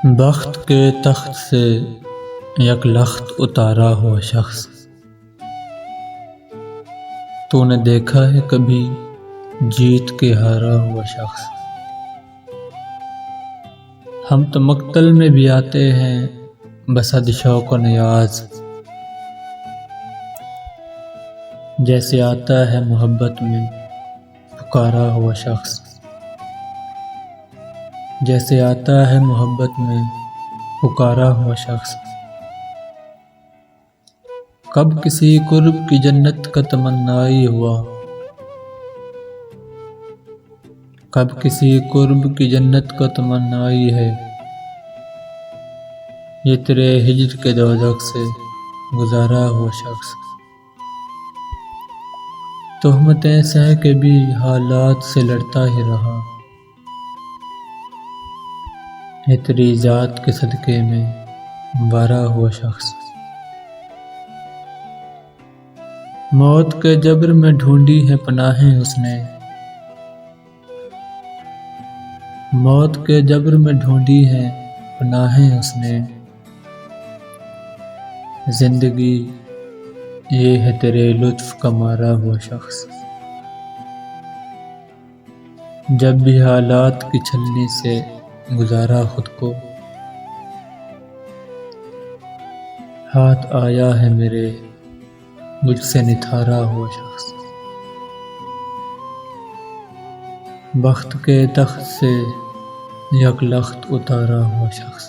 بخت کے تخت سے یک لخت اتارا ہوا شخص، تو نے دیکھا ہے کبھی جیت کے ہارا ہوا شخص؟ ہم تو مقتل میں بھی آتے ہیں بصد شوق و نیاز، جیسے آتا ہے محبت میں پکارا ہوا شخص، جیسے آتا ہے محبت میں پکارا ہوا شخص۔ کب کسی قرب کی جنت کا تمنائی ہوا، کب کسی قرب کی جنت کا تمنائی ہے، یہ تیرے ہجر کے دوزخ سے گزارا ہوا شخص۔ تہمتیں سہ کے بھی حالات سے لڑتا ہی رہا، یہ تیری ذات کے صدقے میں وارا ہوا شخص۔ موت کے جبر میں ڈھونڈی ہے پناہیں اس نے، موت کے جبر میں ڈھونڈی ہے پناہیں اس نے، زندگی یہ ہے تیرے لطف کا مارا ہوا شخص۔ جب بھی حالات کی چھلنی سے گزارا خود کو، ہاتھ آیا ہے میرے مجھ سے نتھارا ہوا شخص۔ بخت کے تخت سے یک لخت اتارا ہوا شخص۔